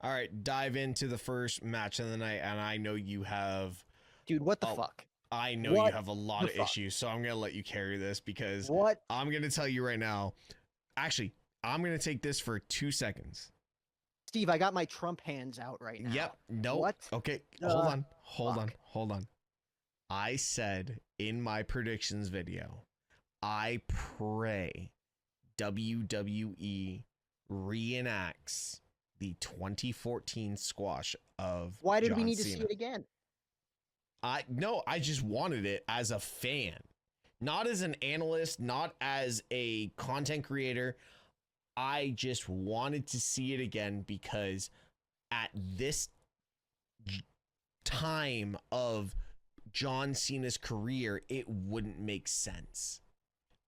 All right, dive into the first match of the night, and I know you have. Dude, what the Oh, fuck? I know you What have a lot the of fuck? issues, so I'm gonna let you carry this because What? I'm gonna tell you right now. Actually, I'm gonna take this for 2 seconds. Steve, I got my Trump hands out right Yep. now. Nope. What Okay. Hold the on. Hold on. fuck? Hold on. I said in my predictions video, I pray WWE reenacts the 2014 squash of Why did we John need to see Cena. it again? I just wanted it as a fan, not as an analyst, not as a content creator. I just wanted to see it again because at this time of John Cena's career, it wouldn't make sense.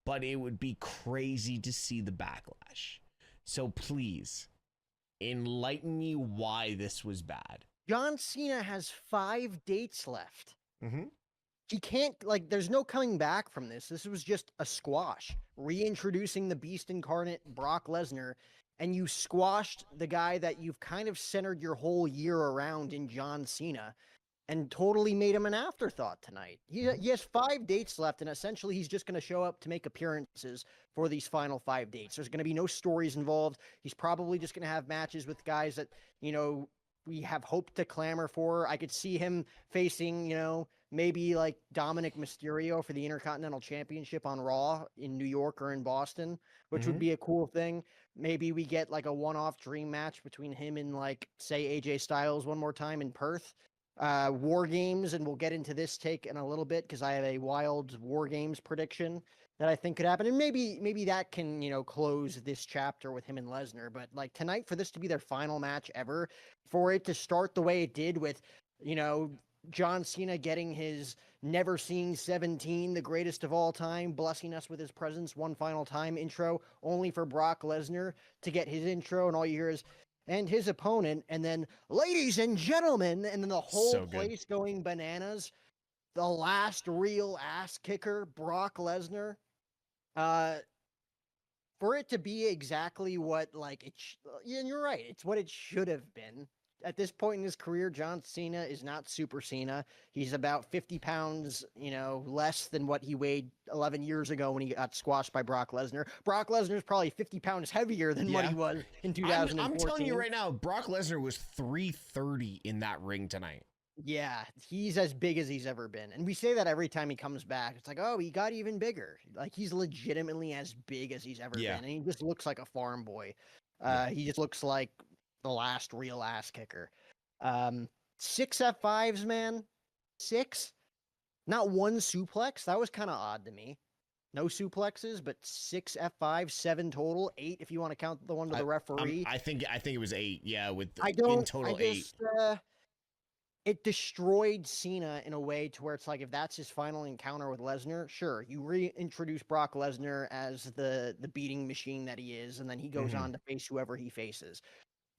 But it would be crazy to see the backlash. So please enlighten me why this was bad. John Cena has 5 dates left. Mm-hmm. He can't, like, there's no coming back from this. This was just a squash. Reintroducing the beast incarnate, Brock Lesnar, and you squashed the guy that you've kind of centered your whole year around in John Cena and totally made him an afterthought tonight. He has 5 dates left, and essentially he's just going to show up to make appearances for these final 5 dates. There's going to be no stories involved. He's probably just going to have matches with guys that, we have hope to clamor for. I could see him facing, maybe like Dominic Mysterio for the Intercontinental Championship on Raw in New York or in Boston, which would be a cool thing. Maybe we get like a one-off dream match between him and, like, say, AJ Styles one more time in Perth. War Games, and we'll get into this take in a little bit because I have a wild War Games prediction that I think could happen, and maybe that can close this chapter with him and Lesnar. But like tonight, for this to be their final match ever, for it to start the way it did with John Cena getting his never seen 17, the greatest of all time, blessing us with his presence one final time intro, only for Brock Lesnar to get his intro, and all you hear is and his opponent, and then ladies and gentlemen, and then the whole So good. place going bananas. The last real ass kicker, Brock Lesnar. Uh, for it to be exactly what, like, yeah, you're right. It's what it should have been. At this point in his career, John Cena is not Super Cena. He's about 50 pounds, less than what he weighed 11 years ago when he got squashed by Brock Lesnar. Brock Lesnar is probably 50 pounds heavier than what he was in I'm telling you 2014. right now, Brock Lesnar was 330 in that ring tonight. Yeah, he's as big as he's ever been. And we say that every time he comes back. It's like, oh, he got even bigger. Like, he's legitimately as big as he's ever been. And he just looks like a farm boy. He just looks like the last real ass kicker. 6 F5s, man. 6? Not one suplex. That was kind of odd to me. No suplexes, but 6 F5s, 7 total, 8 if you want to count the one to the referee. I think it was 8. Yeah, with in total I just, 8. It destroyed Cena in a way to where it's like, if that's his final encounter with Lesnar, sure, you reintroduce Brock Lesnar as the beating machine that he is, and then he goes on to face whoever he faces.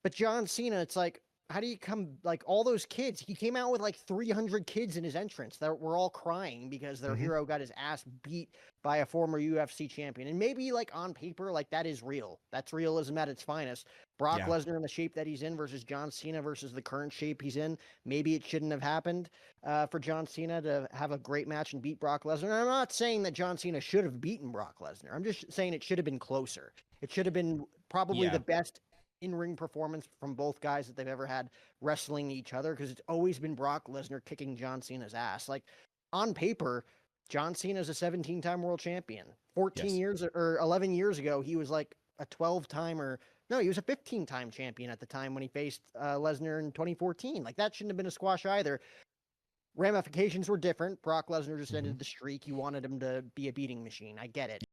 But John Cena, it's like, how do you come, like, all those kids? He came out with like 300 kids in his entrance that were all crying because their hero got his ass beat by a former UFC champion. And maybe, like, on paper, like, that is real. That's realism at its finest. Brock Lesnar in the shape that he's in versus John Cena versus the current shape he's in. Maybe it shouldn't have happened for John Cena to have a great match and beat Brock Lesnar. And I'm not saying that John Cena should have beaten Brock Lesnar. I'm just saying it should have been closer. It should have been probably the best in-ring performance from both guys that they've ever had wrestling each other, because it's always been Brock Lesnar kicking John Cena's ass. Like, on paper, John Cena is a 17-time world champion. 14 years or 11 years ago, he was like a 12-time he was a 15-time champion at the time when he faced Lesnar in 2014. Like, that shouldn't have been a squash either. Ramifications were different. Brock Lesnar just ended the streak. You wanted him to be a beating machine. I get it.